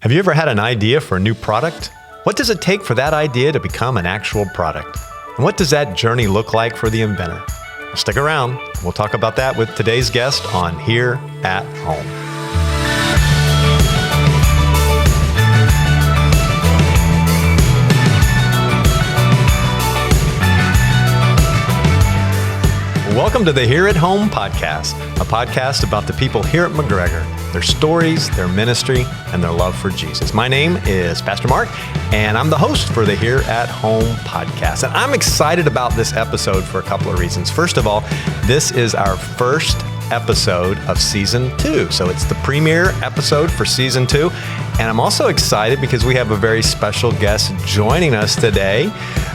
Have you ever had an idea for a new product? What does it take for that idea to become an actual product? And what does that journey look like for the inventor? Well, stick around. We'll talk about that with today's guest on Here at Home. Welcome to the Here at Home podcast, a podcast about the people here at McGregor, their stories, their ministry, and their love for Jesus. My name is Pastor Mark, and I'm the host for the Here at Home podcast. And I'm excited about this episode for a couple of reasons. First of all, this is our first episode of season 2. So it's the premiere episode for season 2. And I'm also excited because we have a very special guest joining us today,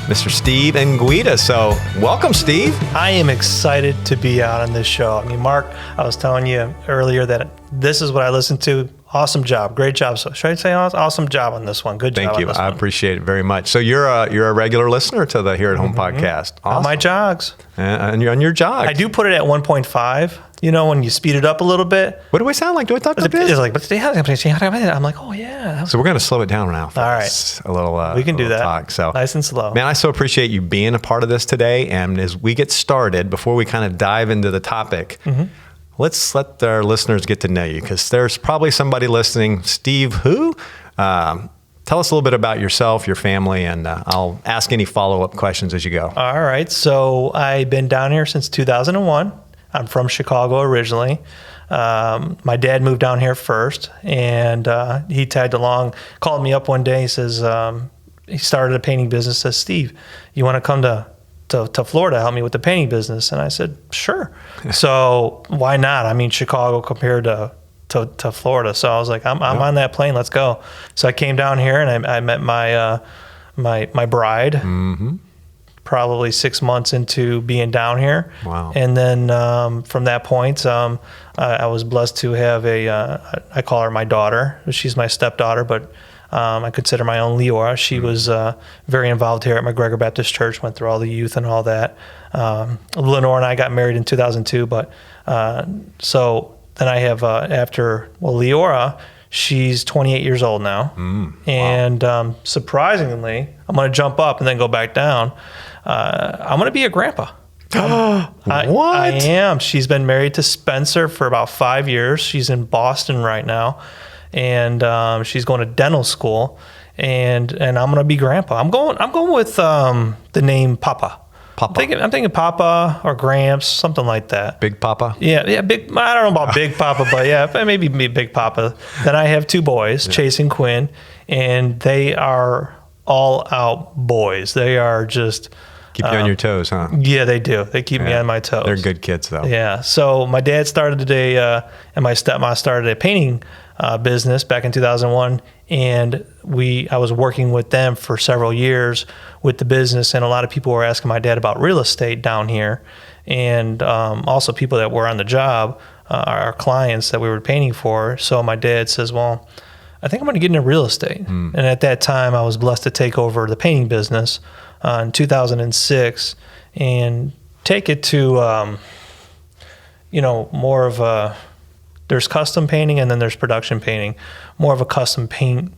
Mr. Steve Enguita. So welcome, Steve. I am excited to be out on this show. I mean, Mark, I was telling you earlier that this is what I listen to. Awesome job. Great job. So should I say awesome job on this one? Good job. Thank you. I appreciate it very much. So you're a regular listener to the Here at Home podcast. Awesome. On my jogs. And you're on your jogs. I do put it at 1.5. You know, when you speed it up a little bit. What do we sound like? Do I talk like this? It's like, I'm like, oh yeah. So we're going to slow it down now. All right. A little. We can do that. Talk. So nice and slow. Man, I so appreciate you being a part of this today. And as we get started, before we kind of dive into the topic, let's let our listeners get to know you, because there's probably somebody listening. Steve, who? Tell us a little bit about yourself, your family, and I'll ask any follow-up questions as you go. All right. So I've been down here since 2001. I'm from Chicago originally. My dad moved down here first, and he tagged along, called me up one day. He says, he started a painting business, says, Steve, you want to come to Florida, help me with the painting business? And I said, sure. So why not? I mean, Chicago compared to Florida. So I was like, I'm on that plane, let's go. So I came down here and I met my bride. Probably 6 months into being down here. Wow. And then from that point, I was blessed to have I call her my daughter. She's my stepdaughter, but I consider my own Leora. She was very involved here at McGregor Baptist Church, went through all the youth and all that. Lenore and I got married in 2002, but so then I have Leora, she's 28 years old now. And surprisingly, I'm going to jump up and then go back down. I'm going to be a grandpa. What? I am. She's been married to Spencer for about 5 years. She's in Boston right now, and she's going to dental school. And I'm going to be grandpa. I'm going with the name Papa. Papa. I'm thinking Papa or Gramps, something like that. Big Papa? Yeah, big. I don't know about Big Papa, but yeah, maybe Big Papa. Then I have 2 boys, Chase and Quinn, and they are all out boys. They are just keep you on your toes, huh? Yeah, they do. They keep me on my toes. They're good kids, though. Yeah. So my dad started and my stepmom started a painting business back in 2001, and I was working with them for several years with the business, and a lot of people were asking my dad about real estate down here, and also people that were on the job, our clients that we were painting for. So my dad says, well, I think I'm going to get into real estate. And at that time, I was blessed to take over the painting business in 2006 and take it to, more of a, there's custom painting and then there's production painting, more of a custom paint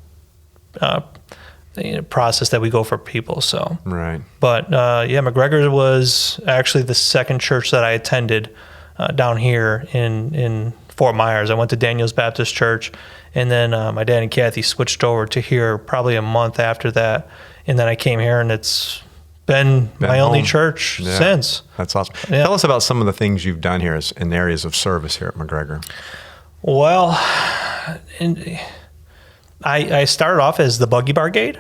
process that we go for people. So, right. But McGregor was actually the second church that I attended down here in Fort Myers. I went to Daniel's Baptist Church, and then my dad and Kathy switched over to here probably a month after that. And then I came here, and it's been my only church since. That's awesome. Yeah. Tell us about some of the things you've done here in areas of service here at McGregor. Well, I started off as the Buggy Bargade.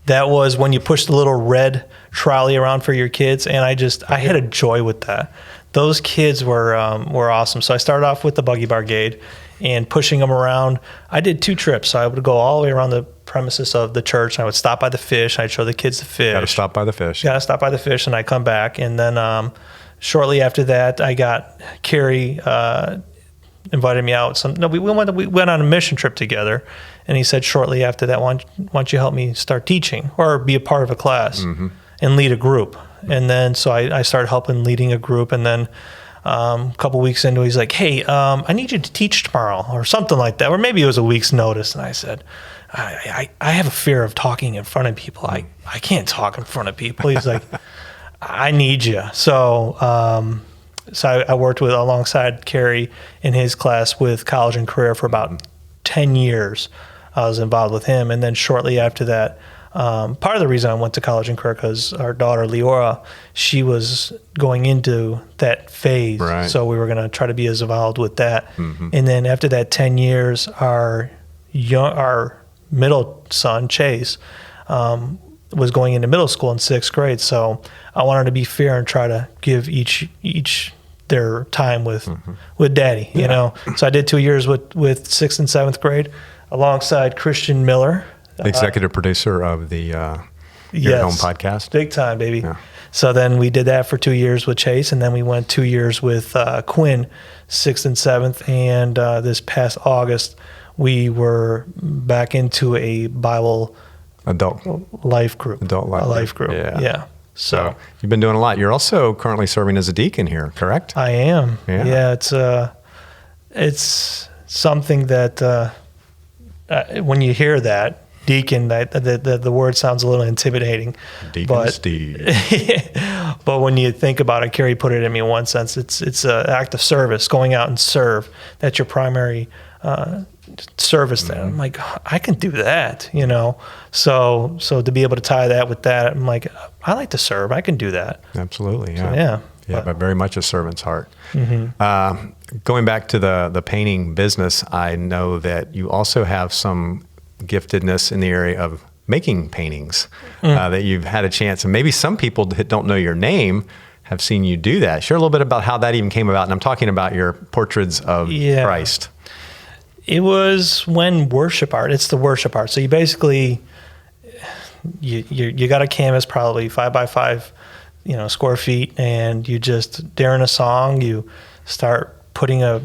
That was when you push the little red trolley around for your kids, and I had a joy with that. Those kids were awesome. So I started off with the Buggy Bargade and pushing them around. I did 2 trips. So I would go all the way around the premises of the church, and I would stop by the fish. I'd show the kids the fish. Got to stop by the fish. Got to stop by the fish, and I'd come back. And then shortly after that, I got Carrie invited me out. We went on a mission trip together, and he said shortly after that, why don't you help me start teaching or be a part of a class and lead a group? And then so I started helping leading a group, and then a couple weeks into it, he's like, hey, I need you to teach tomorrow or something like that, or maybe it was a week's notice. And I said, I have a fear of talking in front of people. I can't talk in front of people. He's like, I need you. So I worked alongside Kerry in his class with college and career for about 10 years. I was involved with him. And then shortly after that, part of the reason I went to college and career, because our daughter, Leora, she was going into that phase. Right. So we were going to try to be as involved with that. And then after that 10 years, our middle son, Chase, was going into middle school in 6th grade. So I wanted to be fair and try to give each their time with daddy, you know? So I did 2 years with 6th and 7th grade alongside Christian Miller. Executive producer of the Here at Home podcast. Big time, baby. Yeah. So then we did that for 2 years with Chase, and then we went 2 years with Quinn, 6th and 7th. And this past August, we were back into a Bible Adult life group. life group. Yeah. So you've been doing a lot. You're also currently serving as a deacon here, correct? I am. Yeah. It's something that when you hear that, deacon, that the word sounds a little intimidating. Deacon Steve. But when you think about it, Kerry put it in me in one sense. It's an act of service, going out and serve. That's your primary service. Then I'm like, I can do that, you know. So to be able to tie that with that, I'm like, I like to serve. I can do that. Absolutely. Yeah. So, yeah, but very much a servant's heart. Going back to the painting business, I know that you also have some giftedness in the area of making paintings that you've had a chance, and maybe some people that don't know your name have seen you do that. Share a little bit about how that even came about, and I'm talking about your portraits of Christ. It was when worship art. It's the worship art. So you basically you got a canvas, probably 5 by 5, square feet, and you just during a song you start putting a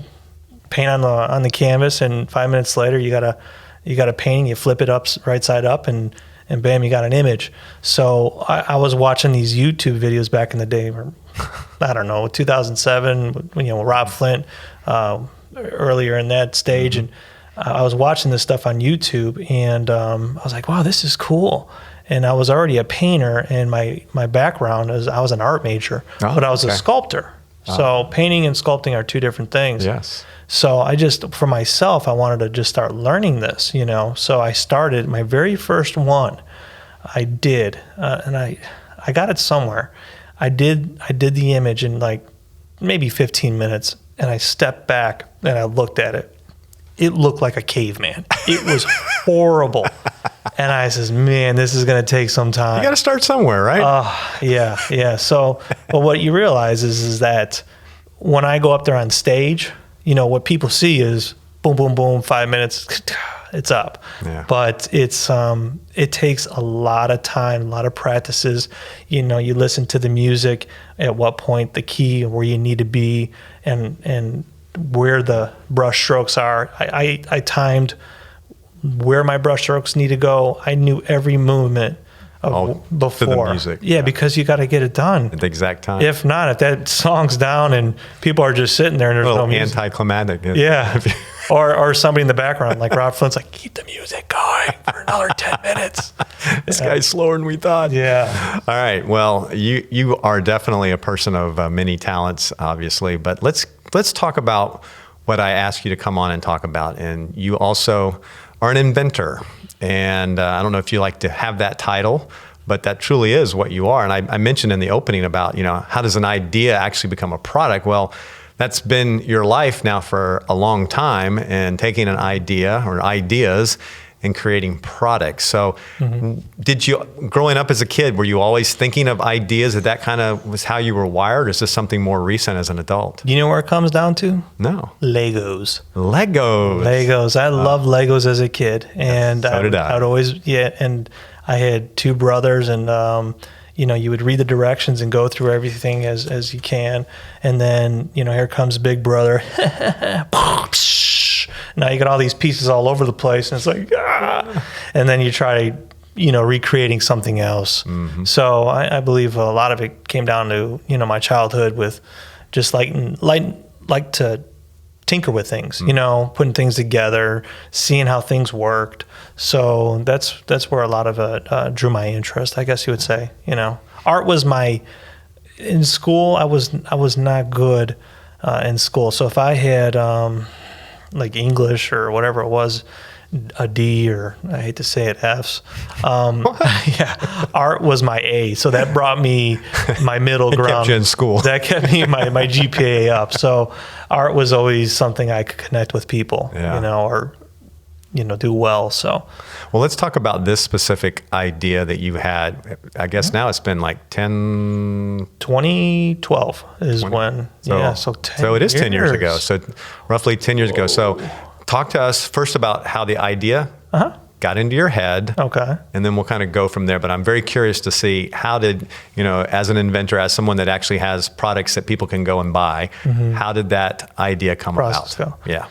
paint on the canvas, and 5 minutes later you got a painting. You flip it up right side up, and bam, you got an image. So I was watching these YouTube videos back in the day, I don't know, 2007, Rob Flint, earlier in that stage. And I was watching this stuff on YouTube, and I was like, wow, this is cool. And I was already a painter, and my background is I was an art major, but I was a sculptor. So painting and sculpting are two different things. Yes. So I just, for myself, I wanted to just start learning this, So I started my very first one. I did, and I got it somewhere. I did the image in like maybe 15 minutes, and I stepped back and I looked at it. It looked like a caveman. It was horrible. And I says, man, this is going to take some time. You got to start somewhere, right? Yeah. So, but what you realize is that when I go up there on stage, what people see is boom, boom, boom, 5 minutes, it's up. Yeah. But it takes a lot of time, a lot of practices. You listen to the music, at what point, the key, where you need to be, and where the brush strokes are. I timed where my brush strokes need to go. I knew every movement before. To the music. Yeah, because you got to get it done at the exact time. If not, if that song's down and people are just sitting there and there's no music. Anticlimactic. Yeah. or somebody in the background, like Rob Flint's like, keep the music going for another 10 minutes. This guy's slower than we thought. Yeah. All right. Well, you are definitely a person of many talents, obviously, but let's talk about what I asked you to come on and talk about. And you also are an inventor. And I don't know if you like to have that title, but that truly is what you are. And I mentioned in the opening about, how does an idea actually become a product? Well, that's been your life now for a long time, and taking an idea or ideas and creating products. So did you, growing up as a kid, were you always thinking of ideas, that kind of was how you were wired? Or is this something more recent as an adult? You know where it comes down to? No. Legos. Legos. I loved Legos as a kid. And so did I. I would always, and I had two brothers, and you would read the directions and go through everything as you can. And then, here comes Big Brother. Now you got all these pieces all over the place, and it's like, and then you try, recreating something else. So I believe a lot of it came down to, my childhood with just like to tinker with things, putting things together, seeing how things worked. So that's where a lot of it drew my interest, I guess you would say. Art was in school. I was not good in school. So if I had like English or whatever it was, a D, or I hate to say it, F's. Art was my A. So that brought me my middle ground. Kept you in school. That kept me my GPA up. So art was always something I could connect with people, or do well. So, well, let's talk about this specific idea that you had. I guess now it's been like 2012 is 20. When. So it is 10 years ago. So roughly 10 years ago. So talk to us first about how the idea got into your head. Okay. And then we'll kind of go from there. But I'm very curious to see, how did, as an inventor, as someone that actually has products that people can go and buy, how did that idea come about? Yeah.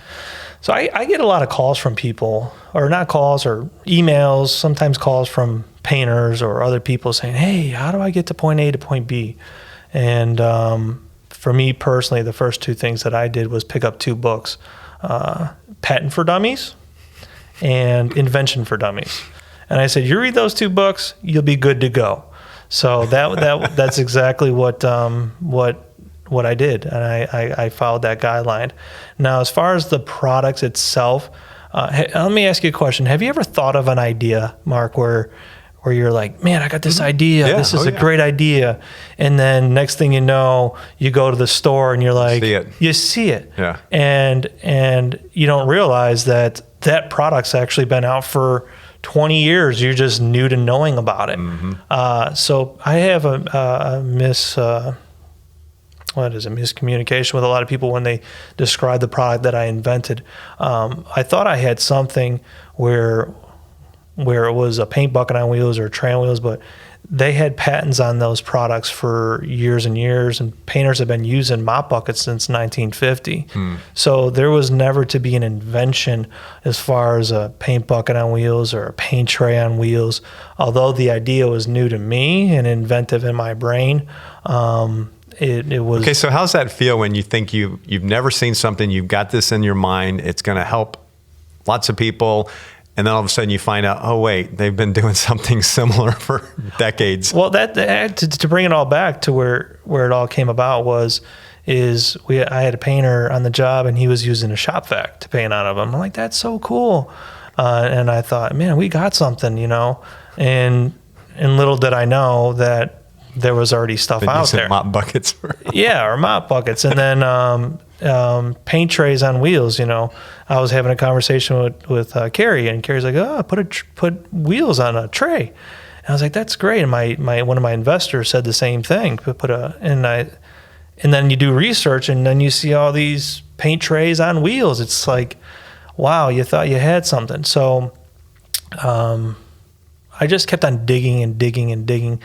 So I get a lot of calls from people, or not calls, or emails, sometimes calls from painters or other people saying, hey, how do I get to point A to point B? And for me personally, the first two things that I did was pick up two books. Patent for Dummies and Invention for Dummies. And I said, you read those two books, you'll be good to go. So that's exactly what I did. And I followed that guideline. Now, as far as the products itself, let me ask you a question. Have you ever thought of an idea, Mark, where you're like, man, I got this idea. Yeah. This is a great idea. And then next thing you know, you go to the store and you're like, you see it. Yeah. And you don't realize that product's actually been out for 20 years. You're just new to knowing about it. So I have a miscommunication with a lot of people when they describe the product that I invented. I thought I had something where it was a paint bucket on wheels or a tray on wheels, but they had patents on those products for years and years, and painters have been using mop buckets since 1950. So there was never to be an invention as far as a paint bucket on wheels or a paint tray on wheels. Although the idea was new to me and inventive in my brain, it was. Okay, so how's that feel when you think you've never seen something, you've got this in your mind, it's going to help lots of people, and then all of a sudden you find out, oh wait, they've been doing something similar for decades. Well, to bring it all back to where it all came about I had a painter on the job, and he was using a shop vac to paint out of them. I'm like, that's so cool. And I thought, man, we got something, and little did I know that there was already stuff out there. Mop buckets. Or mop buckets. And then paint trays on wheels. I was having a conversation with Carrie, and Carrie's like, put wheels on a tray. And I was like, that's great. And my one of my investors said the same thing. And then you do research, and then you see all these paint trays on wheels. It's like, wow, you thought you had something. So I just kept on digging and digging and digging.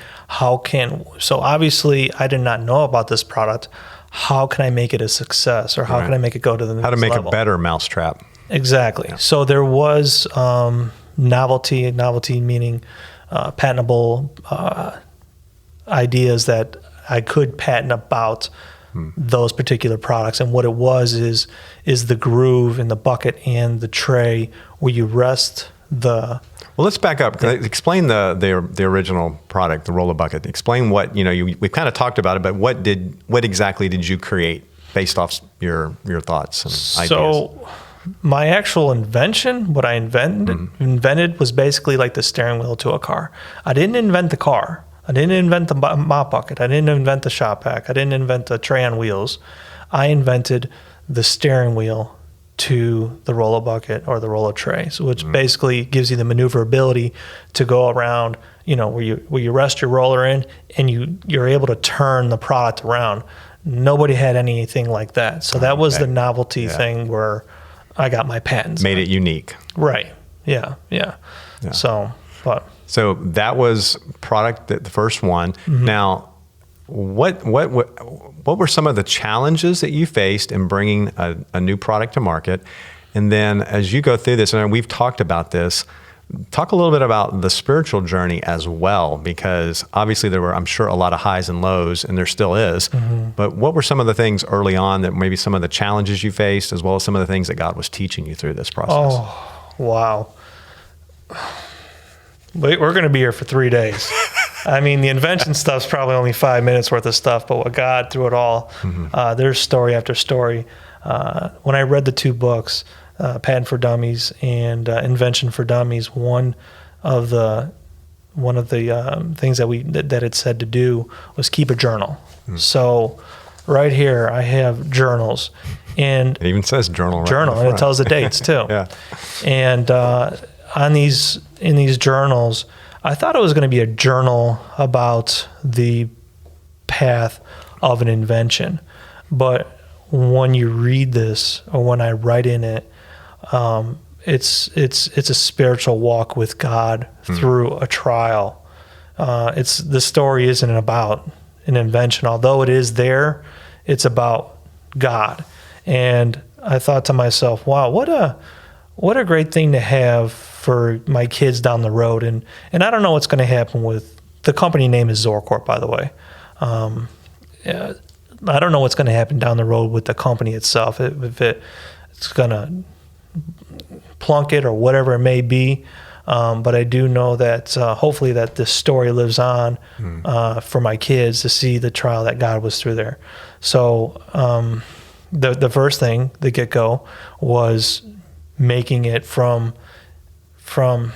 So obviously I did not know about this product. How can I make it a success, or how can I make it go to the next level? How to make a better mousetrap. Exactly. Yeah. So there was novelty meaning patentable ideas that I could patent about those particular products. And what it was is the groove in the bucket and the tray where you rest the... Well, let's back up. Explain the original product, the roller bucket. Explain what, we've kind of talked about it, but what exactly did you create based off your thoughts and ideas? So my actual invention, what I invented was basically like the steering wheel to a car. I didn't invent the car. I didn't invent the mop bucket. I didn't invent the shop vac. I didn't invent the tray on wheels. I invented the steering wheel to the roller bucket or the roller tray, so which basically gives you the maneuverability to go around, where you rest your roller in, and you're able to turn the product around. Nobody had anything like that, so that was the novelty thing where I got my patents. Made it unique. Right. Yeah. So that was product, the first one. Now, what were some of the challenges that you faced in bringing a new product to market? And then as you go through this, and we've talked about this, Talk a little bit about the spiritual journey as well, because obviously there were, I'm sure, a lot of highs and lows, and there still is. But what were some of the things early on that maybe some of the challenges you faced, as well as some of the things that God was teaching you through this process? Oh, wow. We're going to be here for 3 days. I mean, the invention stuff's probably only 5 minutes worth of stuff, but what God through it all, there's story after story. When I read the 2 books, Patent for Dummies and Invention for Dummies, one of the things that it said to do was keep a journal. So right here I have journals, and it even says journal. And it tells the dates too. Yeah. And in these journals, I thought it was going to be a journal about the path of an invention, but when you read this, or when I write in it, it's a spiritual walk with God through a trial. The story isn't about an invention, although it is there. It's about God. And I thought to myself, wow, what a great thing to have for my kids down the road. And I don't know what's going to happen with the company name is Zorcorp, by the way. I don't know what's going to happen down the road with the company itself. If it's going to plunk it or whatever it may be. But I do know that hopefully that this story lives on for my kids to see the trial that God was through there. So the first thing, the get-go, was making it from trying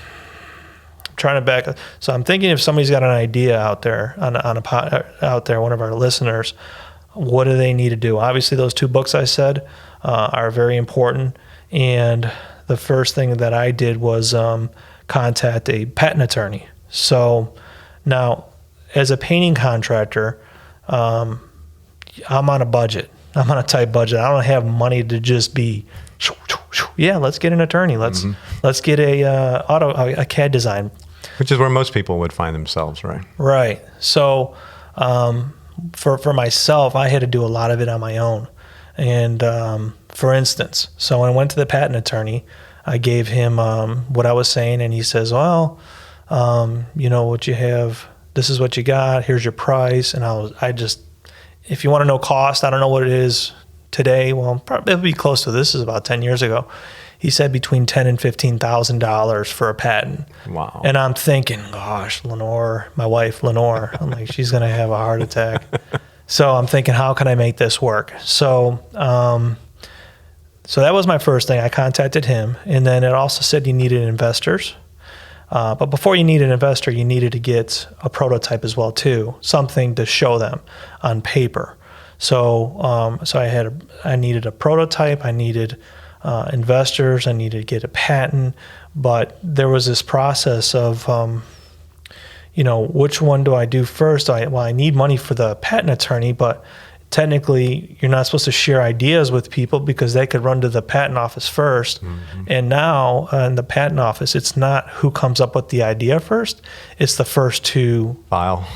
to back. So I'm thinking if somebody's got an idea out there one of our listeners, what do they need to do? Obviously, those 2 books I said are very important. And the first thing that I did was contact a patent attorney. So now, as a painting contractor, I'm on a budget. I'm on a tight budget. I don't have money to just be, let's get an attorney. Let's get a CAD design. Which is where most people would find themselves, right? Right. So for myself, I had to do a lot of it on my own. And for instance, so when I went to the patent attorney, I gave him what I was saying, and he says, well, what you have, this is what you got, here's your price. And if you want to know cost, I don't know what it is today. Well, probably it'll be close to this. Is about 10 years ago. He said between $10,000 and $15,000 for a patent. Wow. And I'm thinking, gosh, Lenore, my wife, Lenore, I'm like, she's going to have a heart attack. So I'm thinking, how can I make this work? So that was my first thing. I contacted him, and then it also said you needed investors. But before you need an investor, you needed to get a prototype as well too, something to show them on paper. So I needed a prototype. I needed investors. I needed to get a patent. But there was this process of which one do I do first? I need money for the patent attorney, but technically you're not supposed to share ideas with people because they could run to the patent office first. And now in the patent office, it's not who comes up with the idea first, it's the first to file.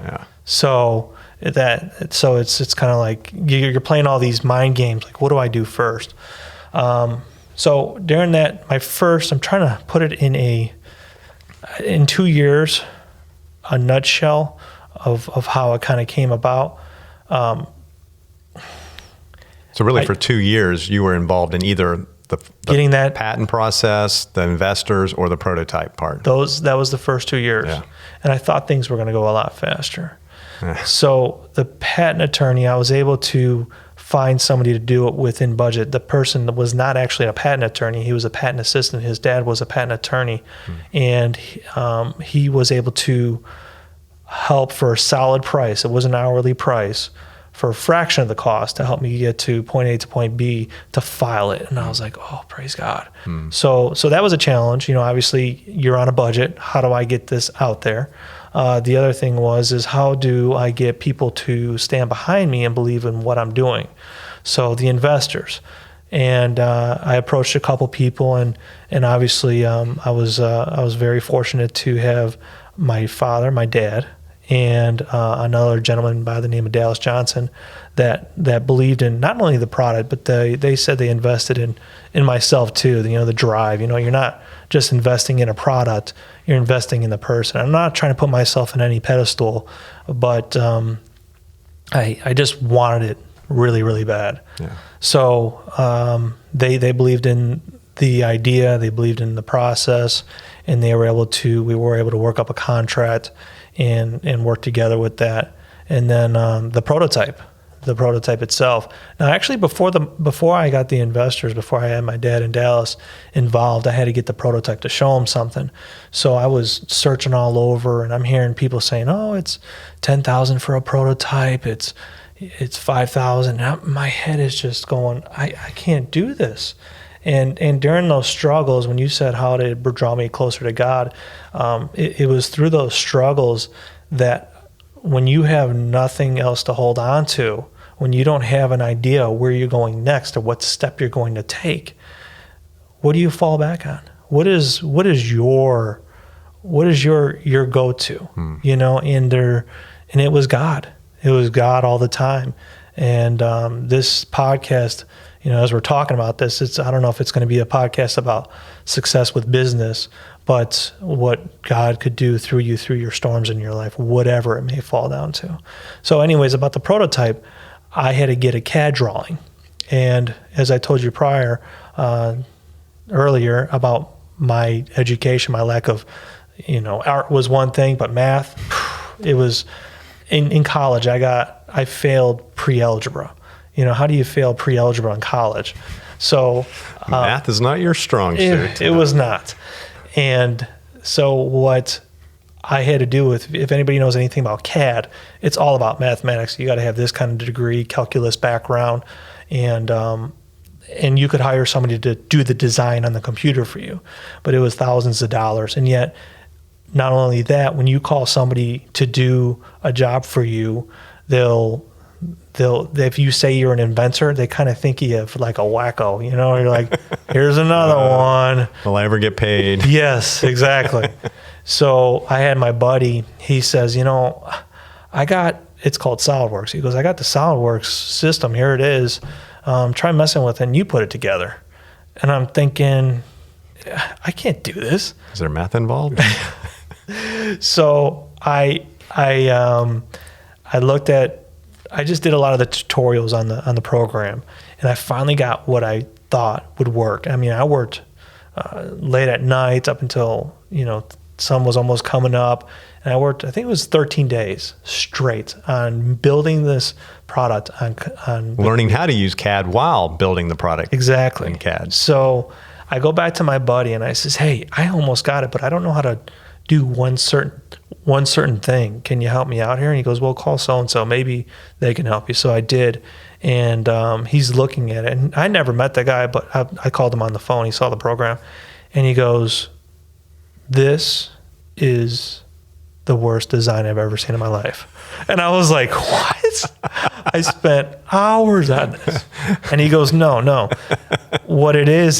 Yeah. So it's kind of like you're playing all these mind games, like what do I do first? So during that, I'm trying to put it in 2 years, a nutshell of how it kind of came about. So really, for 2 years, you were involved in either the getting that patent process, the investors, or the prototype part. That was the first 2 years. Yeah. And I thought things were going to go a lot faster. Yeah. So the patent attorney, I was able to find somebody to do it within budget. The person that was not actually a patent attorney, he was a patent assistant. His dad was a patent attorney. And he was able to help for a solid price. It was an hourly price for a fraction of the cost to help me get to point A to point B to file it. And I was like, oh, praise God. So that was a challenge. Obviously you're on a budget. How do I get this out there? The other thing is how do I get people to stand behind me and believe in what I'm doing? So the investors. And I approached a couple people, and obviously I was very fortunate to have my father, my dad, and another gentleman by the name of Dallas Johnson that believed in not only the product, but they said they invested in myself too. The drive. You're not just investing in a product, you're investing in the person. I'm not trying to put myself in any pedestal, but I just wanted it really, really bad. Yeah. So they believed in the idea, they believed in the process, and we were able to work up a contract and work together with that. And then the prototype itself. Now, actually, before I got the investors, before I had my dad and Dallas involved, I had to get the prototype to show them something. So I was searching all over, and I'm hearing people saying, "Oh, it's $10,000 for a prototype. It's $5,000." My head is just going, I can't do this. And during those struggles, when you said how to draw me closer to God, it was through those struggles that when you have nothing else to hold on to, when you don't have an idea where you're going next or what step you're going to take, what do you fall back on? What is your go-to? And it was God. It was God all the time. And this podcast, as we're talking about this, I don't know if it's going to be a podcast about success with business, but what God could do through you, through your storms in your life, whatever it may fall down to. So anyways, about the prototype, I had to get a CAD drawing. And as I told you earlier about my education, my lack of, art was one thing, but math, it was in college. I failed pre-algebra. How do you fail pre-algebra in college? So math is not your strong suit. It was not. And so what I had to do with, if anybody knows anything about CAD, it's all about mathematics. You got to have this kind of degree, calculus background, and you could hire somebody to do the design on the computer for you, but it was thousands of dollars. And yet, not only that, when you call somebody to do a job for you, they'll if you say you're an inventor, they kind of think you have like a wacko, you're like, here's another one. Will I ever get paid? Yes, exactly. So I had my buddy, he says, it's called SolidWorks. He goes, I got the SolidWorks system, here it is. Try messing with it and you put it together. And I'm thinking, I can't do this. Is there math involved? So I looked at, I just did a lot of the tutorials on the program, and I finally got what I thought would work. I mean, I worked late at night up until sun was almost coming up, and I worked, I think it was 13 days straight on building this product on learning how to use CAD while building the product. Exactly. In CAD. So I go back to my buddy and I says, "Hey, I almost got it, but I don't know how to do one certain thing. Can you help me out here?" And he goes, "Well, call so-and-so. Maybe they can help you." So I did. And he's looking at it. And I never met the guy, but I called him on the phone. He saw the program. And he goes, "This is the worst design I've ever seen in my life." And I was like, "What?" I spent hours on this. And he goes, No. What it is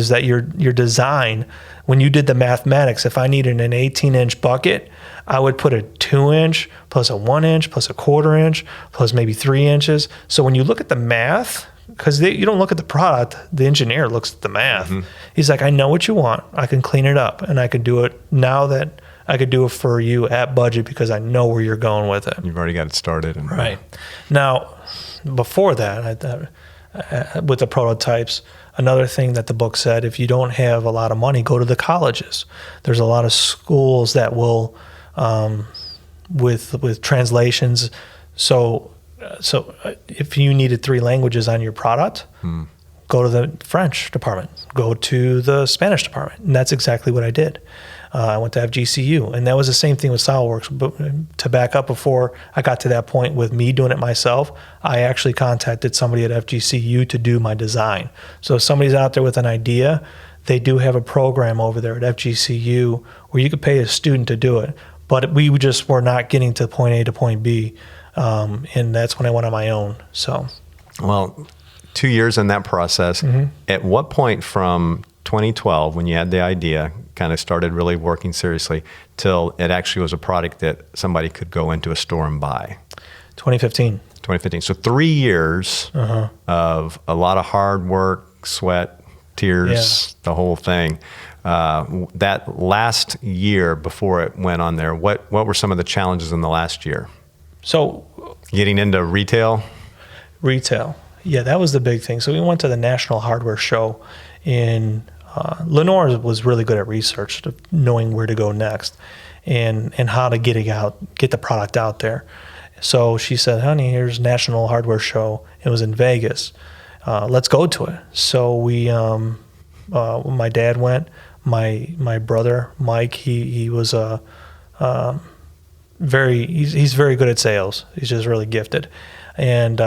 that your design, when you did the mathematics, if I needed an 18-inch bucket, I would put a 2-inch plus a 1-inch plus a 1/4 inch plus maybe 3 inches. So when you look at the math, because you don't look at the product, the engineer looks at the math. Mm-hmm. He's like, "I know what you want. I can clean it up, and I can do it now that I could do it for you at budget because I know where you're going with it." You've already got it started. Right. Now, before that, with the prototypes, another thing that the book said, if you don't have a lot of money, go to the colleges. There's a lot of schools that will, with translations. So if you needed 3 languages on your product, go to the French department, go to the Spanish department. And that's exactly what I did. I went to FGCU, and that was the same thing with SolidWorks. But to back up, before I got to that point with me doing it myself, I actually contacted somebody at FGCU to do my design. So if somebody's out there with an idea, they do have a program over there at FGCU where you could pay a student to do it. But we just were not getting to point A to point B, and that's when I went on my own. So, well, 2 years in that process. Mm-hmm. At what point from 2012, when you had the idea, kind of started really working seriously till it actually was a product that somebody could go into a store and buy? 2015. 2015. So 3 years of a lot of hard work, sweat, tears, the whole thing. That last year before it went on there, what were some of the challenges in the last year? So getting into retail? Retail. Yeah, that was the big thing. So we went to the National Hardware Show in Lenore was really good at research, knowing where to go next and how to get the product out there. So she said, honey, here's National Hardware Show. It was in Vegas. Let's go to it. So we, my dad went, my brother, Mike, he was he's very good at sales. He's just really gifted. And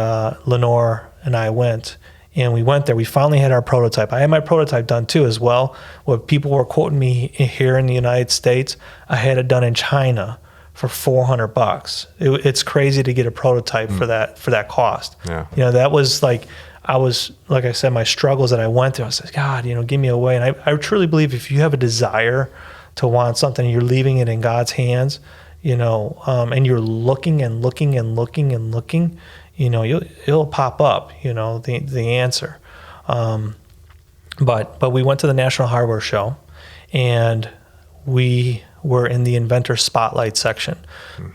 Lenore and I went, and we went there. We finally had our prototype. I had my prototype done too as well. What people were quoting me here in the United States, I had it done in China for $400. It's crazy to get a prototype for that cost. Yeah. That was like I said, my struggles that I went through. I said, God, give me away. And I truly believe if you have a desire to want something, you're leaving it in God's hands, and you're looking and looking and looking and looking, it'll pop up, the answer. But we went to the National Hardware Show, and we were in the Inventor Spotlight section.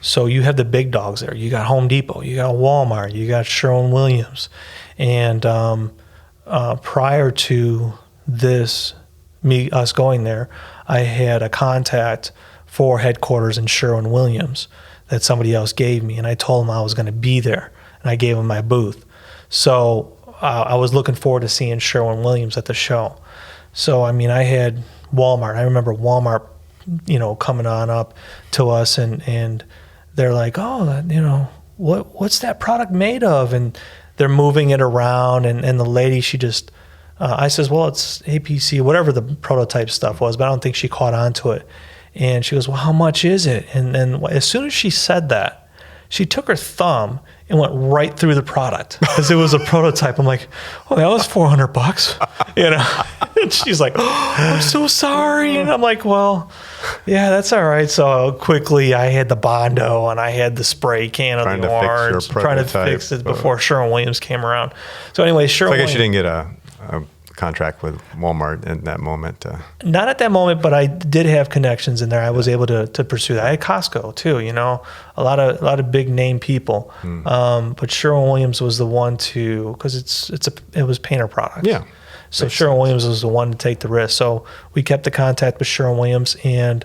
So you have the big dogs there. You got Home Depot, you got Walmart, you got Sherwin-Williams. And prior to us going there, I had a contact for headquarters in Sherwin-Williams that somebody else gave me, and I told them I was going to be there, and I gave them my booth. So I was looking forward to seeing Sherwin-Williams at the show. So, I had Walmart. I remember Walmart, coming on up to us, and they're like, oh, what's that product made of? And they're moving it around, and the lady, she just, I says, well, it's APC, whatever the prototype stuff was, but I don't think she caught on to it. And she goes, well, how much is it? And then as soon as she said that, she took her thumb and went right through the product because it was a prototype. I'm like, oh, that was $400, And she's like, oh, I'm so sorry. And I'm like, well, yeah, that's all right. So quickly I had the Bondo and I had the spray can of the orange, trying to fix it before Sherwin-Williams came around. So anyway, So I guess you didn't get a contract with Walmart in that moment. Not at that moment, but I did have connections in there. I was able to pursue that. I had Costco too, a lot of big name people. But Sherwin-Williams was the one because it was painter product. Yeah. So Sherwin-Williams was the one to take the risk. So we kept the contact with Sherwin-Williams, and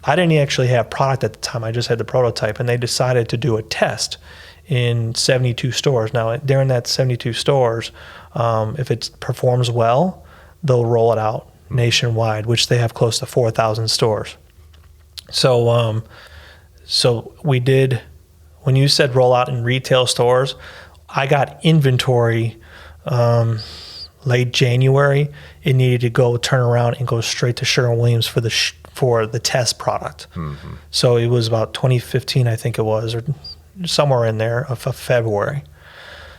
I didn't actually have product at the time. I just had the prototype, and they decided to do a test in 72 stores. Now, during that 72 stores, if it performs well, they'll roll it out nationwide, which they have close to 4,000 stores. So we did, when you said roll out in retail stores, I got inventory late January. It needed to turn around and go straight to Sherwin-Williams for the test product. Mm-hmm. So it was about 2015, I think it was, or somewhere in there of February.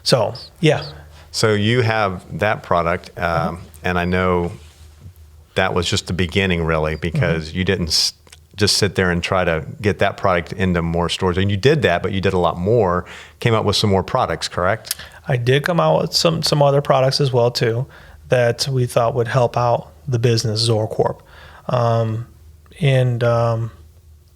So, yeah. So you have that product, and I know that was just the beginning, really, because you didn't just sit there and try to get that product into more stores. And you did that, but you did a lot more, came up with some more products, correct? I did come out with some other products as well, too, that we thought would help out the business, Zorcorp.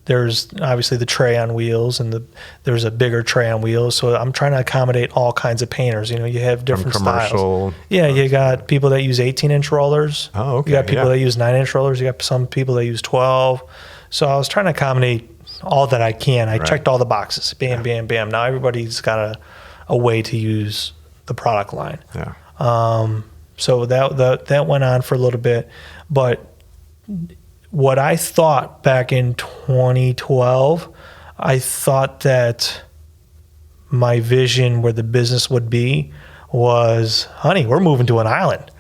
There's obviously the tray on wheels, and there's a bigger tray on wheels. So I'm trying to accommodate all kinds of painters. You have different from commercial, styles. Yeah, you got people that use 18-inch rollers. Oh, okay. You got people that use 9-inch rollers. You got some people that use 12. So I was trying to accommodate all that I can. I checked all the boxes. Bam, bam, bam. Now everybody's got a way to use the product line. Yeah. So that went on for a little bit, but what I thought back in 2012, I thought that my vision where the business would be was, honey, we're moving to an island.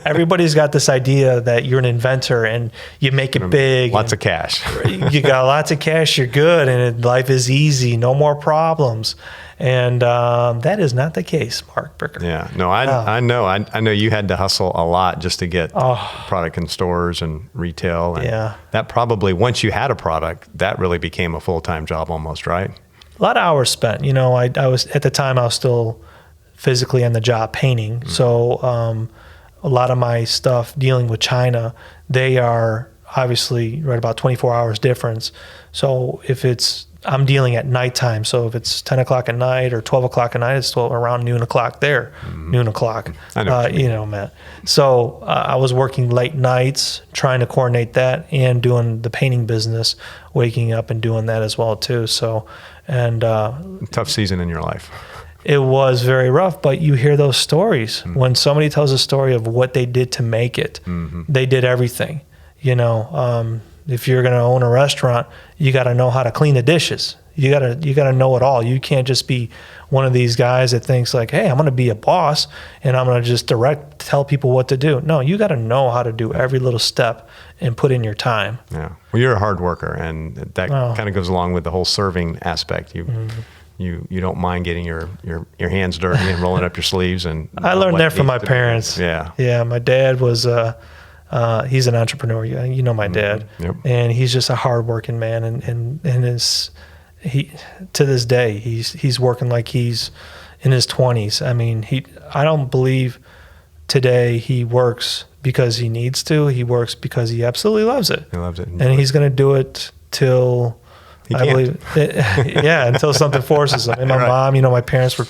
Everybody's got this idea that you're an inventor and you make it big. Lots of cash. You got lots of cash, you're good, and life is easy, no more problems. And that is not the case, Mark Bricker. Yeah, no, I know. I know you had to hustle a lot just to get product in stores and retail. And that probably, once you had a product, that really became a full-time job almost, right? A lot of hours spent. I was, at the time, I was still physically on the job painting. Mm-hmm. So a lot of my stuff dealing with China, they are obviously right about 24 hours difference. So if I'm dealing at nighttime. So if it's 10 o'clock at night or 12 o'clock at night, it's still around noon o'clock there, noon o'clock, I know Matt. So I was working late nights, trying to coordinate that and doing the painting business, waking up and doing that as well too. So, and tough season in your life. It was very rough, but you hear those stories. Mm-hmm. When somebody tells a story of what they did to make it, they did everything, if you're going to own a restaurant, you got to know how to clean the dishes. You got to know it all. You can't just be one of these guys that thinks like, hey, I'm going to be a boss and I'm going to just tell people what to do. No, you got to know how to do every little step and put in your time. Yeah. Well, you're a hard worker, and that kind of goes along with the whole serving aspect. You don't mind getting your hands dirty and rolling up your sleeves. And I learned that from my parents. Yeah. My dad was he's an entrepreneur. You know my dad, and he's just a hardworking man. And he to this day he's working like he's in his 20s. I mean, I don't believe today he works because he needs to. He works because he absolutely loves it. He loves it, and he's going to do it till. Until something forces him. And my mom, my parents were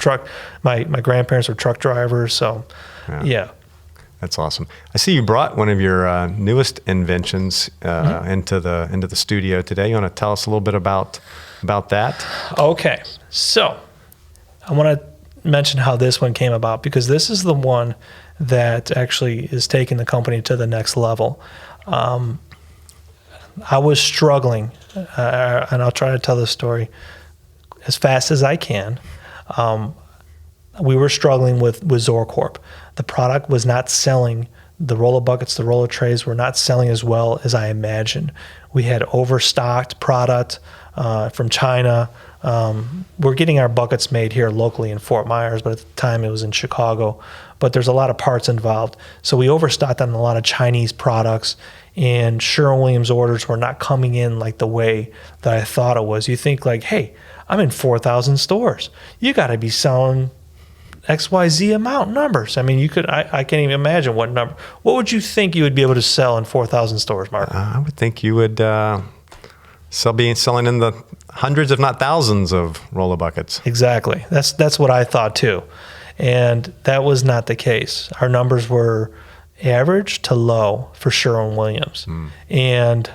my grandparents were truck drivers. So, yeah. That's awesome. I see you brought one of your newest inventions into the studio today. You want to tell us a little bit about that? Okay. So, I want to mention how this one came about, because this is the one that actually is taking the company to the next level. I was struggling, and I'll try to tell this story as fast as I can. We were struggling with Zorcorp. The product was not selling. The roller buckets, the roller trays were not selling as well as I imagined. We had overstocked product from China. We're getting our buckets made here locally in Fort Myers, but at the time it was in Chicago. But there's a lot of parts involved. So we overstocked on a lot of Chinese products, and Sherwin-Williams orders were not coming in like the way that I thought it was. You think like, hey, I'm in 4,000 stores. You got to be selling XYZ amount numbers. I mean, I can't even imagine what number. What would you think you would be able to sell in 4,000 stores, Mark? I would think you would selling in the hundreds, if not thousands, of roller buckets. Exactly. That's what I thought too. And that was not the case. Our numbers were average to low for Sherwin-Williams. And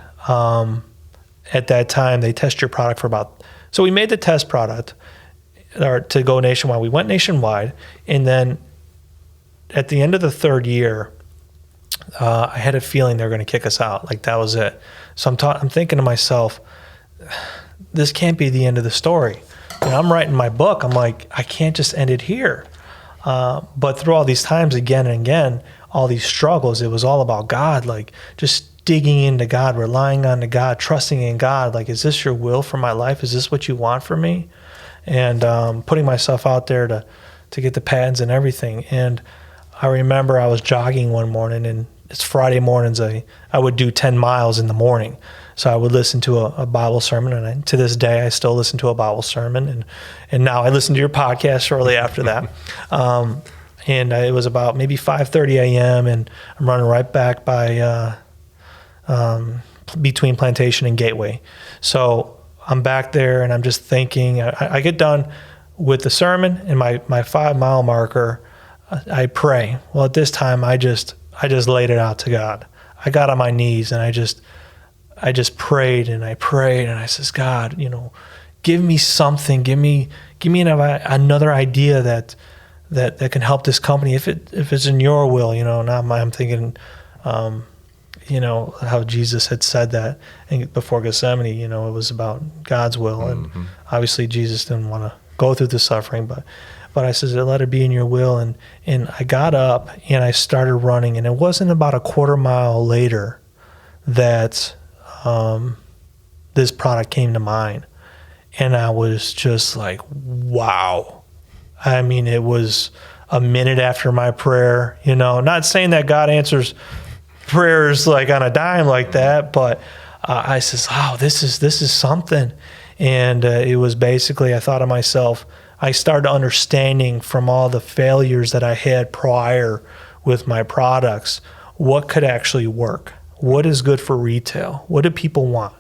at that time, they test your product for so we made the test product to go nationwide. We went nationwide, and then at the end of the third year, I had a feeling they were going to kick us out. Like that was it. So I'm thinking to myself, this can't be the end of the story. And I'm writing my book. I'm like, I can't just end it here. But through all these times, again and again, all these struggles, it was all about God, like just digging into God, relying on God, trusting in God. Like, is this your will for my life? Is this what you want for me? And putting myself out there to get the patents and everything. And I remember I was jogging one morning, and it's Friday mornings. I would do 10 miles in the morning. So I would listen to a Bible sermon, and to this day, I still listen to a Bible sermon. And now I listen to your podcast shortly after that. And it was about maybe 5:30 a.m., and I'm running right back by between Plantation and Gateway. So I'm back there, and I'm just thinking. I get done with the sermon, and my 5-mile marker, I pray. Well, at this time, I just laid it out to God. I got on my knees, and I just prayed, and I prayed, and I says, God, give me something, give me another idea that can help this company if it's in your will, Now I'm thinking, how Jesus had said that before Gethsemane, it was about God's will, and obviously Jesus didn't want to go through the suffering, but I says, let it be in your will. And I got up and I started running, and it wasn't about a quarter mile later that this product came to mind. And I was just like, wow. I mean, it was a minute after my prayer, not saying that God answers prayers like on a dime like that, but I says, oh, this is something. And it was basically, I thought to myself, I started understanding from all the failures that I had prior with my products, what could actually work? What is good for retail? What do people want?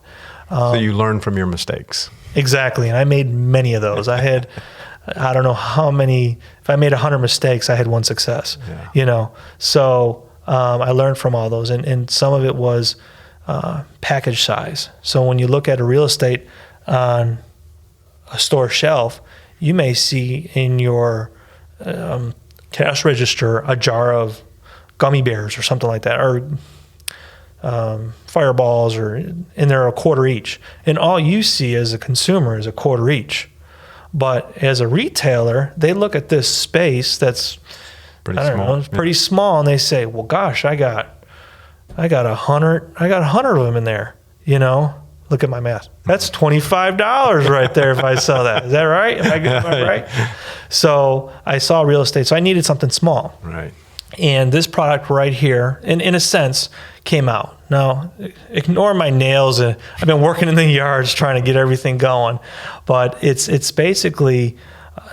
So you learn from your mistakes. Exactly. And I made many of those. I had, I don't know how many, if I made 100 mistakes, I had one success, So I learned from all those. And some of it was package size. So when you look at a real estate on a store shelf, you may see in your cash register a jar of gummy bears or something like that, or Fireballs, and they're a quarter each. And all you see as a consumer is a quarter each. But as a retailer, they look at this space that's pretty small, and they say, well, gosh, I got 100 of them in there, Look at my math. That's $25 right there if I sell that. Is that right? Am I right? So I saw real estate. So I needed something small. Right. And this product right here, in a sense, came out. Now, ignore my nails. I've been working in the yards trying to get everything going. But it's basically,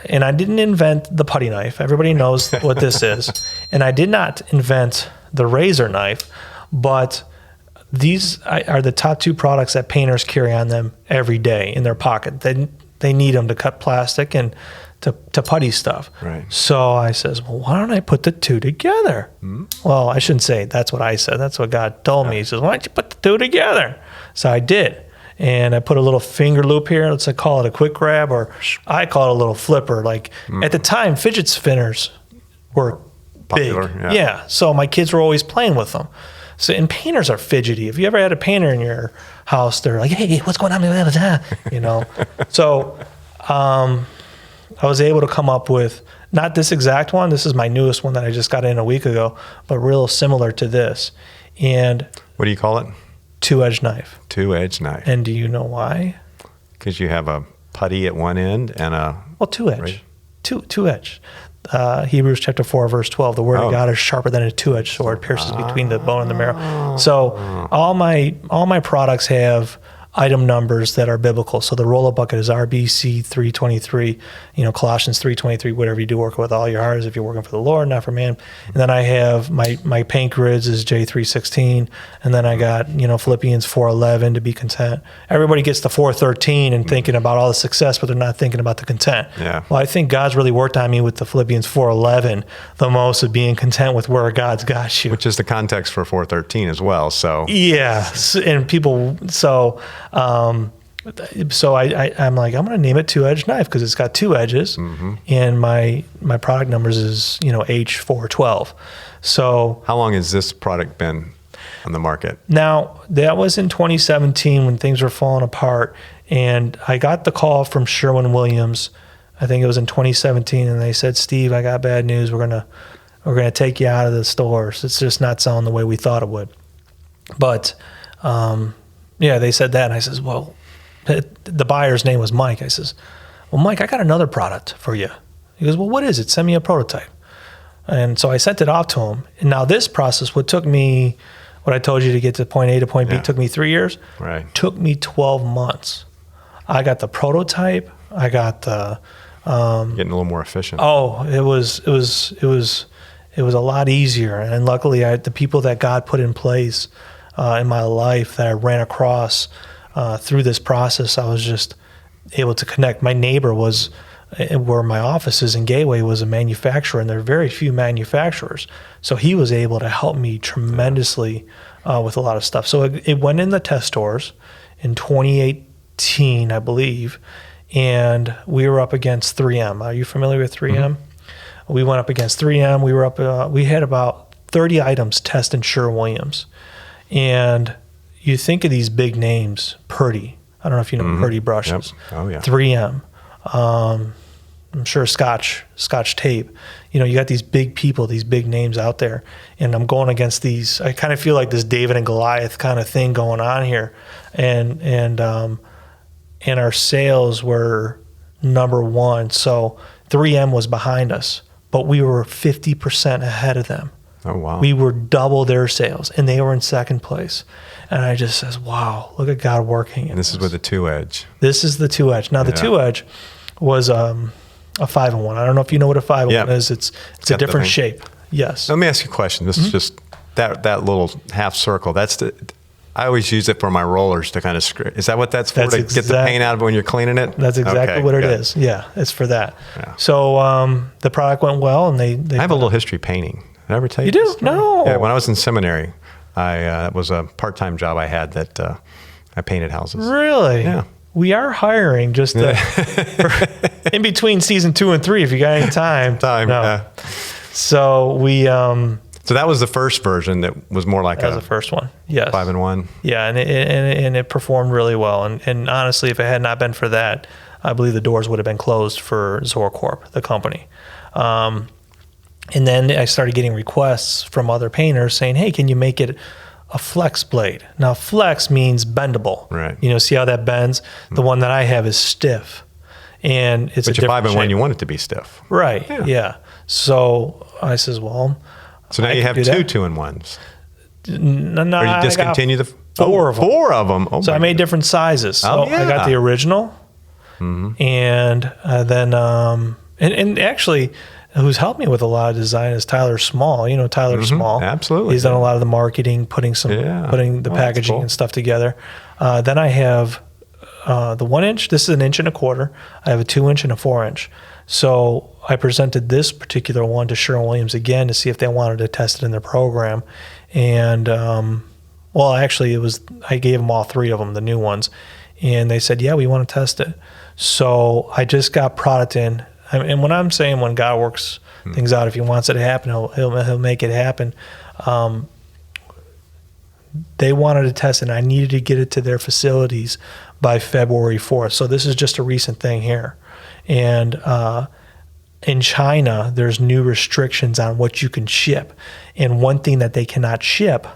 and I didn't invent the putty knife. Everybody knows what this is. And I did not invent the razor knife, but these are the top two products that painters carry on them every day in their pocket. They need them to cut plastic and to putty stuff. Right. So I says, well, why don't I put the two together? Well, I shouldn't say that's what I said. That's what God told me. He says, why don't you put the two together? So I did. And I put a little finger loop here. Let's call it a quick grab, or I call it a little flipper. Like at the time, fidget spinners were popular, big. Yeah. So my kids were always playing with them. So, and painters are fidgety. If you ever had a painter in your house, they're like, hey, what's going on? So I was able to come up with, not this exact one. This is my newest one that I just got in a week ago, but real similar to this. And what do you call it? Two-edge knife. Two-edge knife. And do you know why? Because you have a putty at one end and a... Well, two-edge. Right. Two-edge. Hebrews chapter 4, verse 12, the word of God is sharper than a two-edged sword, pierces between the bone and the marrow. So all my products have item numbers that are biblical. So the roll-up bucket is RBC 323, Colossians 323, whatever you do, work with all your heart as if you're working for the Lord, not for man. And then I have my paint grids is J316. And then I got, Philippians 4:11 to be content. Everybody gets the 4:13 and thinking about all the success, but they're not thinking about the content. Yeah. Well, I think God's really worked on me with the Philippians 4:11 the most, of being content with where God's got you. Which is the context for 4:13 as well. So yeah, and people, so I'm like, I'm going to name it two-edged knife because it's got two edges, and my product numbers is H412. So how long has this product been on the market? Now that was in 2017 when things were falling apart, and I got the call from Sherwin-Williams. I think it was in 2017, and they said, Steve, I got bad news. We're gonna take you out of the stores. It's just not selling the way we thought it would. But they said that, and I says, well, the buyer's name was Mike. I says, well, Mike, I got another product for you. He goes, well, what is it? Send me a prototype. And so I sent it off to him. And now this process, what I told you to get to point A to point B, took me 3 years. Right. Took me 12 months. I got the prototype. I got the getting a little more efficient. Oh, it was a lot easier. And luckily, the people that God put in place in my life that I ran across through this process, I was just able to connect. My neighbor was, where my office is in Gateway, was a manufacturer, and there are very few manufacturers. So he was able to help me tremendously with a lot of stuff. So it went in the test stores in 2018, I believe, and we were up against 3M. Are you familiar with 3M? We went up against 3M. We were up. We had about 30 items test in Sherwin-Williams, and you think of these big names, Purdy. I don't know if you know Purdy brushes. Yep. Oh yeah. 3M. I'm sure Scotch tape. You got these big people, these big names out there, and I'm going against these. I kind of feel like this David and Goliath kind of thing going on here, and our sales were number one. So 3M was behind us, but we were 50% ahead of them. Oh, wow. We were double their sales, and they were in second place. And I just says, wow, look at God working. And this is with the 2-edge. This is the 2-edge. Now, the 2-edge was a 5-in-1. I don't know if you know what a 5-in-1 is. It's a different shape. Yes. Let me ask you a question. This is just that little half circle. I always use it for my rollers to kind of screw. Is that what that's for? Get the paint out of it when you're cleaning it? That's exactly what it is. Yeah, it's for that. Yeah. So the product went well, and they I have a little history painting. Did I ever tell you? You do? No. Yeah, when I was in seminary, that was a part-time job I had that I painted houses. Really? Yeah. We are hiring just in between season 2 and 3 if you got any time. Yeah. So we. So that was the first version that was more like that was the first one. Yes. 5-in-1. Yeah, and it performed really well. And honestly, if it had not been for that, I believe the doors would have been closed for Zorcorp, the company. And then I started getting requests from other painters saying, hey, can you make it a flex blade? Now, flex means bendable. Right. See how that bends? The one that I have is stiff. And it's but a different 5-in-1, shape. you want it to be stiff. Right, yeah. So I says, well, so now you have 2 2-in-1s. No, or you discontinue the 4 of them. 4 of them. Oh, so I made different sizes. So I got the original, and then and actually, who's helped me with a lot of design is Tyler Small. Tyler Small. Absolutely. He's done a lot of the marketing, putting the packaging cool. and stuff together. Then I have the 1-inch. This is an 1.25 inch. I have a 2-inch and a 4-inch. So I presented this particular one to Sherwin-Williams again to see if they wanted to test it in their program. And, well, actually, I gave them all 3 of them, the new ones. And they said, yeah, we want to test it. So I just got product in. And when I'm saying when God works things out, if he wants it to happen, he'll make it happen. They wanted to test it, and I needed to get it to their facilities by February 4th. So this is just a recent thing here. And in China, there's new restrictions on what you can ship. And one thing that they cannot ship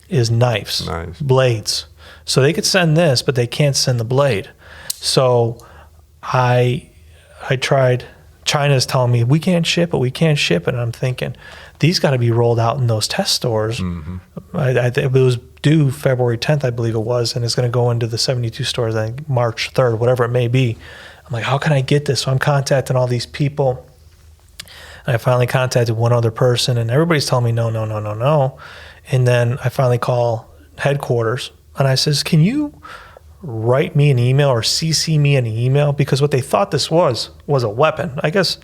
is knives, blades. So they could send this, but they can't send the blade. So I tried. China's telling me, we can't ship it. And I'm thinking, these got to be rolled out in those test stores. It was due February 10th, I believe it was, and it's going to go into the 72 stores, I think March 3rd, whatever it may be. I'm like, how can I get this? So I'm contacting all these people. And I finally contacted one other person, and everybody's telling me, no. And then I finally call headquarters, and I says, can you write me an email or CC me an email? Because what they thought this was a weapon. I guess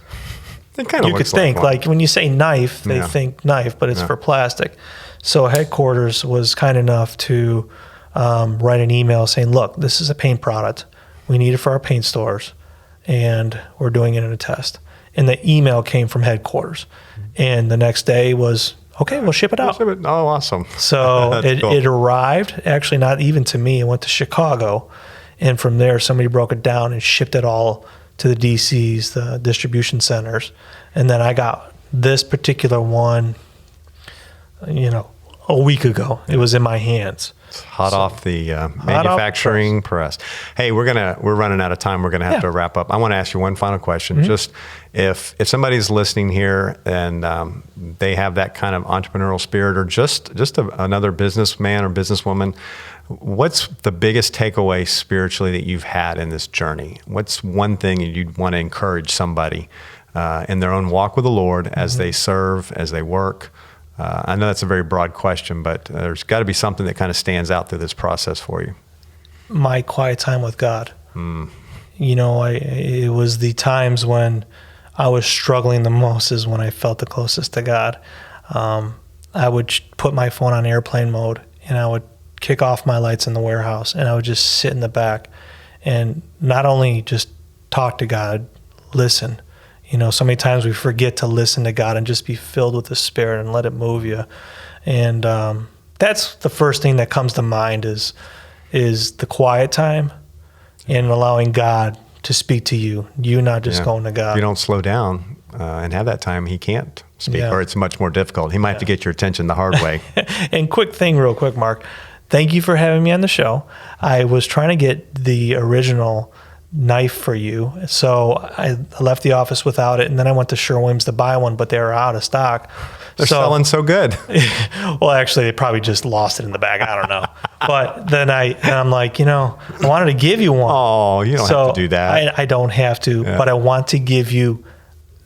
it kind of you could think, like when you say knife, they think knife, but it's for plastic. So headquarters was kind enough to write an email saying, look, this is a paint product. We need it for our paint stores, and we're doing it in a test. And the email came from headquarters. And the next day was, okay, we'll ship it out. Oh, awesome. So it arrived, actually not even to me. It went to Chicago. And from there, somebody broke it down and shipped it all to the DCs, the distribution centers. And then I got this particular one, a week ago. It was in my hands. It's hot off the manufacturing press. Hey, we're running out of time. We're gonna have to wrap up. I want to ask you one final question. Just if somebody's listening here and they have that kind of entrepreneurial spirit, or just another businessman or businesswoman, what's the biggest takeaway spiritually that you've had in this journey? What's one thing you'd want to encourage somebody in their own walk with the Lord as they serve, as they work? I know that's a very broad question, but there's got to be something that kind of stands out through this process for you. My quiet time with God. It was the times when I was struggling the most is when I felt the closest to God. I would put my phone on airplane mode, and I would kick off my lights in the warehouse, and I would just sit in the back and not only just talk to God, listen. So many times we forget to listen to God and just be filled with the Spirit and let it move you. And that's the first thing that comes to mind is the quiet time and allowing God to speak to you. You're not just going to If God. you don't slow down and have that time, he can't speak, Yeah. or it's much more difficult. He might have to get your attention the hard way. And quick thing, real quick, Mark. Thank you for having me on the show. I was trying to get the original knife for you, so I left the office without it, and then I went to Sherwin-Williams to buy one, but they were out of stock. They're selling so good. Well, actually, they probably just lost it in the bag. I don't know. But then I'm like, I wanted to give you one. Oh, you don't have to do that. I don't have to, but I want to give you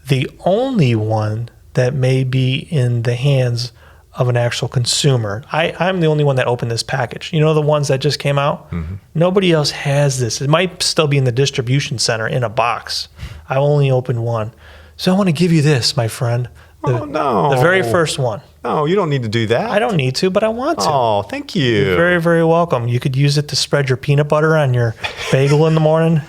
the only one that may be in the hands of an actual consumer. I'm the only one that opened this package. The ones that just came out? Mm-hmm. Nobody else has this. It might still be in the distribution center in a box. I only opened one. So I want to give you this, my friend. Oh, no. The very first one. No, you don't need to do that. I don't need to, but I want to. Oh, thank you. You're very, very welcome. You could use it to spread your peanut butter on your bagel in the morning.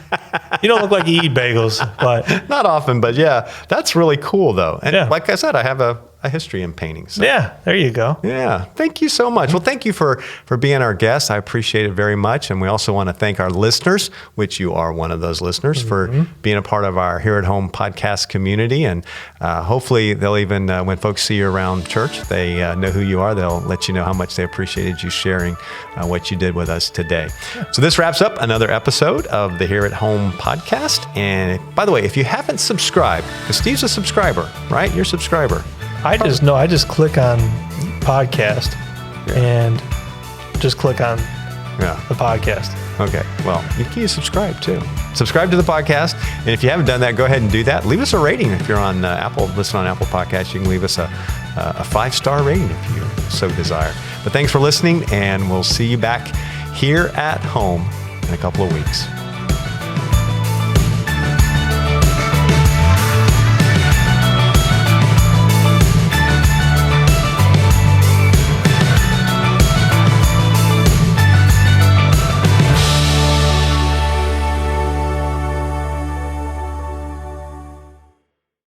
You don't look like you eat bagels, but... Not often, but yeah, that's really cool, though. And Yeah. like I said, I have a history in painting. So. Yeah, there you go. Yeah. Thank you so much. Well, thank you for being our guest. I appreciate it very much. And we also want to thank our listeners, which you are one of those listeners, for being a part of our Here at Home podcast community. And hopefully they'll even, when folks see you around church, they know who you are. They'll let you know how much they appreciated you sharing what you did with us today. So this wraps up another episode of the Here at Home podcast. And by the way, if you haven't subscribed, because Steve's a subscriber, right? You're a subscriber. I just click on podcast and just click on the podcast. Okay. Well, you can subscribe too. Subscribe to the podcast. And if you haven't done that, go ahead and do that. Leave us a rating. If you're on Apple, listen on Apple Podcasts, you can leave us a 5-star rating if you so desire. But thanks for listening, and we'll see you back here at home in a couple of weeks.